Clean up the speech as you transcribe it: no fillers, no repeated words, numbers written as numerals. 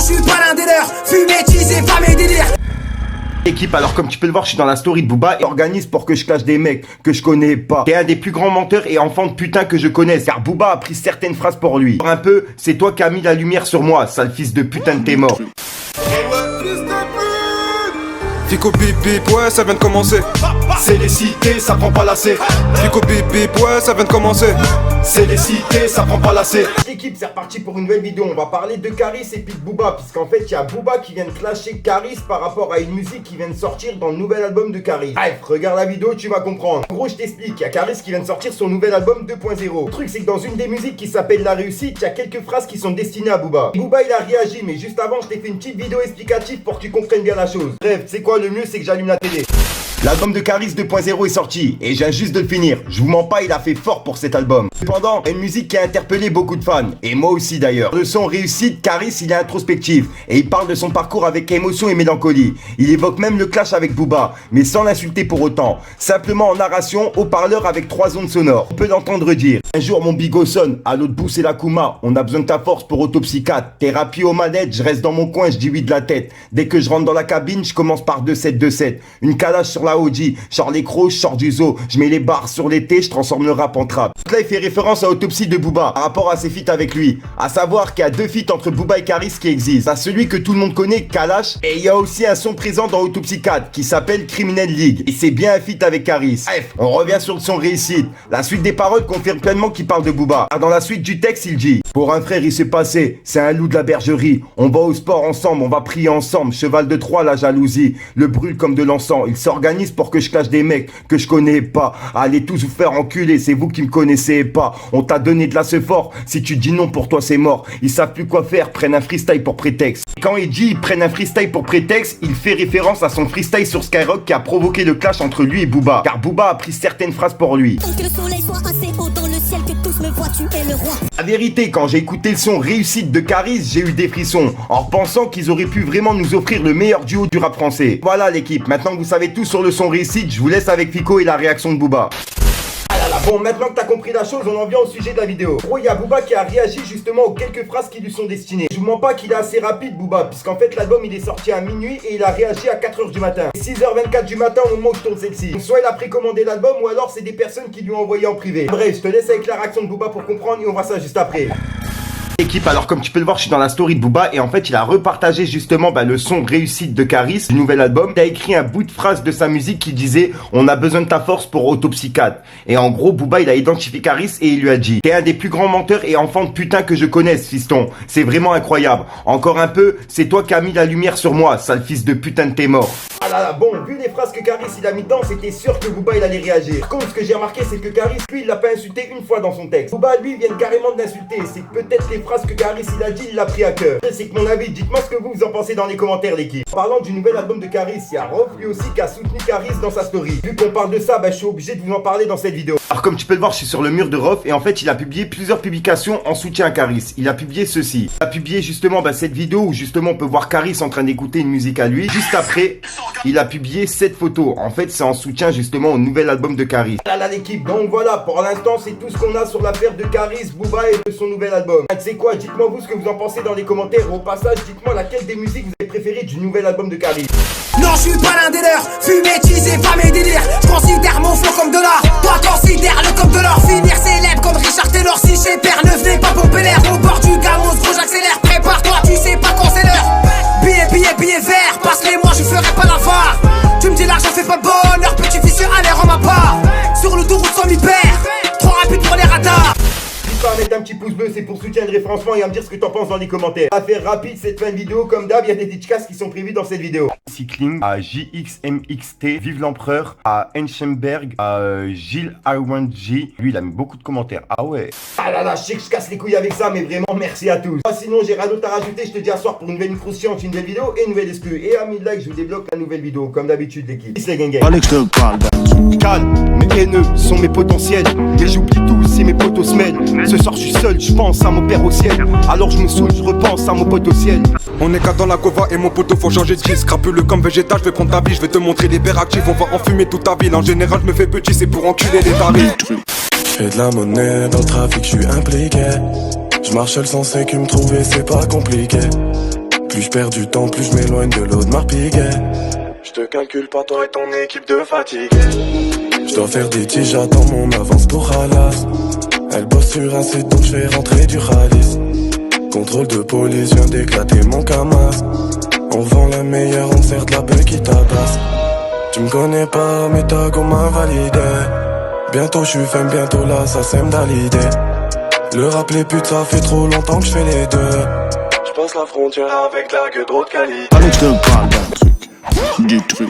je suis pas l'un des leurs. Fumer, teaser, pas mes délires. Équipe, alors comme tu peux le voir, je suis dans la story de Booba et organise pour que je clash des mecs que je connais pas. T'es un des plus grands menteurs et enfants de putain que je connaisse, car Booba a pris certaines phrases pour lui. Un peu, c'est toi qui as mis la lumière sur moi, sale fils de putain de t'es mort. Fico bip bip, ouais ça vient de commencer. C'est les cités, ça prend pas la C. Fico bip bip, ouais ça vient de commencer. C'est les cités, ça prend pas la C. L'équipe, c'est reparti pour une nouvelle vidéo. On va parler de Caris et puis de Booba, puisqu'en fait, il y a Booba qui vient de clasher Caris par rapport à une musique qui vient de sortir dans le nouvel album de Caris. Bref, regarde la vidéo, tu vas comprendre. En gros, je t'explique, il y a Caris qui vient de sortir son nouvel album 2.0. Le truc, c'est que dans une des musiques qui s'appelle La Réussite, il y a quelques phrases qui sont destinées à Booba. Booba, il a réagi, mais juste avant, je t'ai fait une petite vidéo explicative pour que tu comprennes bien la chose. Bref, c'est quoi le mieux, c'est que j'allume la télé. L'album de Caris 2.0 est sorti et je viens juste de le finir. Je vous mens pas, il a fait fort pour cet album. Cependant, une musique qui a interpellé beaucoup de fans, et moi aussi d'ailleurs. Le son Réussite, Caris, il est introspectif et il parle de son parcours avec émotion et mélancolie. Il évoque même le clash avec Booba, mais sans l'insulter pour autant. Simplement en narration, haut-parleur avec 3 ondes sonores. On peut l'entendre dire: un jour mon bigot sonne, à l'autre bout c'est la Kuma. On a besoin de ta force pour Autopsie 4. Thérapie aux manettes, je reste dans mon coin, je dis oui de la tête. Dès que je rentre dans la cabine, je commence par 2-7-2-7. Une calage sur la OG, je sors les crocs, je sors du zoo. Je mets les barres sur les T, je transforme le rap en trap. Là il fait référence à Autopsie de Booba par rapport à ses feats avec lui. À savoir qu'il y a 2 feats entre Booba et Caris qui existent. T'as celui que tout le monde connaît, Kalash, et il y a aussi un son présent dans Autopsie 4 qui s'appelle Criminel League. Et c'est bien un feat avec Caris. Bref, on revient sur le son Réussite. La suite des paroles confirme pleinement qu'il parle de Booba. Dans la suite du texte, il dit: pour un frère il s'est passé, c'est un loup de la bergerie. On va au sport ensemble, on va prier ensemble. Cheval de Troie, la jalousie le brûle comme de l'encens. Il s'organise pour que je clash des mecs que je connais pas. Allez tous vous faire enculer, c'est vous qui me connaissez pas. On t'a donné de la ce fort, si tu dis non pour toi c'est mort. Ils savent plus quoi faire, prennent un freestyle pour prétexte. Quand il dit ils prennent un freestyle pour prétexte, il fait référence à son freestyle sur Skyrock qui a provoqué le clash entre lui et Booba. Car Booba a pris certaines phrases pour lui. Que le soleil soit assez haut dans le ciel, que tous me voient, tu es le roi. La vérité, quand j'ai écouté le son Réussite de Caris, j'ai eu des frissons, en pensant qu'ils auraient pu vraiment nous offrir le meilleur duo du rap français. Voilà l'équipe, maintenant que vous savez tout sur le son Réussite, je vous laisse avec Fico et la réaction de Booba. Bon, maintenant que t'as compris la chose, on en vient au sujet de la vidéo. Gros, il y a Booba qui a réagi justement aux quelques phrases qui lui sont destinées. Je vous mens pas qu'il est assez rapide, Booba, puisqu'en fait l'album il est sorti à minuit et il a réagi à 4h du matin. 6h24 du matin au moment où je tourne celle-ci. Donc soit il a précommandé l'album ou alors c'est des personnes qui lui ont envoyé en privé. Bref, je te laisse avec la réaction de Booba pour comprendre et on voit ça juste après. Équipe, alors comme tu peux le voir, je suis dans la story de Booba et en fait il a repartagé justement le son Réussite de Caris, du nouvel album. Il a écrit un bout de phrase de sa musique qui disait: on a besoin de ta force pour Autopsie 4. Et en gros Booba il a identifié Caris et il lui a dit: t'es un des plus grands menteurs et enfants de putain que je connaisse, fiston. C'est vraiment incroyable. Encore un peu, c'est toi qui as mis la lumière sur moi, sale fils de putain de t'es mort. Ah là là, bon, vu les phrases que Caris il a mis dedans, c'était sûr que Booba il allait réagir. Par contre, ce que j'ai remarqué, c'est que Caris, lui, il l'a pas insulté une fois dans son texte. Booba, lui, vient carrément de l'insulter. C'est que peut-être les phrases que Caris il a dit, il l'a pris à cœur. C'est que mon avis, dites-moi ce que vous en pensez dans les commentaires, l'équipe. En parlant du nouvel album de Caris, il y a Rof, lui aussi, qui a soutenu Caris dans sa story. Vu qu'on parle de ça, je suis obligé de vous en parler dans cette vidéo. Alors, comme tu peux le voir, je suis sur le mur de Rof et en fait, il a publié plusieurs publications en soutien à Caris. Il a publié ceci. Il a publié justement cette vidéo où justement on peut voir Caris en train d'écouter une musique à lui. Juste après, il a publié cette photo. En fait, c'est en soutien justement au nouvel album de Caris. Là l'équipe, donc voilà, pour l'instant, c'est tout ce qu'on a sur l'affaire de Caris, Booba et de son nouvel album. Tu sais quoi, dites-moi vous ce que vous en pensez dans les commentaires. Au passage, dites-moi laquelle des musiques vous avez préférées du nouvel album de Caris. Non, je suis pas l'un des leurs. Fumer, teaser, pas mes délires. Je considère mon flow comme de l'or. Toi, considère-le comme de l'or. Finir célèbre comme Richard Taylor. Si chez père, ne venez pas pomper l'air. Au bord du gamos, gros, j'accélère. Prépare-toi, tu sais pas quand c'est l'heure. Billet vert. Passe-les-moi, je ferai pas l'avare. Tu me dis l'argent fait pas bonheur. Petit vicieux à l'air en ma part. Sur l'autoroute sans m'y perd. Trop rapide pour les radars. À mettre un petit pouce bleu, c'est pour soutien et le référencement et à me dire ce que t'en penses dans les commentaires. Affaire rapide cette fin de vidéo, comme d'hab, il y a des dédicaces qui sont prévues dans cette vidéo. Cycling, à JXMXT, Vive l'Empereur, à Enschenberg, à Gilles Arwanji. Lui, il a mis beaucoup de commentaires. Ah ouais. Ah là là, je sais que je casse les couilles avec ça, mais vraiment, merci à tous. Sinon, j'ai rien d'autre à rajouter, je te dis à soir pour une nouvelle incroustillante, une nouvelle vidéo et une nouvelle exclue. Et à 1000 likes, je vous débloque la nouvelle vidéo, comme d'habitude, l'équipe. Peace les gang. Calme, mes haineux sont mes potentiels. Et j'oublie tout si mes potos se mêlent. Ce soir je suis seul, je pense à mon père au ciel. Alors je me saoule, je repense à mon pote au ciel. On est qu'à dans la cova et mon poteau faut changer de disque. Crapuleux comme végétal, je vais prendre ta vie, je vais te montrer les verres actifs. On va enfumer toute ta ville, en général je me fais petit, c'est pour enculer les tarifs. J'fais de la monnaie dans le trafic, je suis impliqué. Je marche seul sans sécu, me trouver c'est pas compliqué. Plus je perds du temps, plus je m'éloigne de l'eau de Marpiguet. Je te calcule pas toi et ton équipe de fatigués. Je dois faire des tiges, j'attends mon avance pour Halas. Elle bosse sur un site donc je fais rentrer du Khalis. Contrôle de police, viens d'éclater mon camas. On vend la meilleure, on sert de la beuh qui tabasse. Tu me connais pas mais ta go m'a validé. Bientôt je suis femme, bientôt là ça sème d'alidé. Le rap les putes ça fait trop longtemps que je fais les deux. Je passe la frontière avec la gueule de haute qualité. Allons je te parle d'un truc, du truc.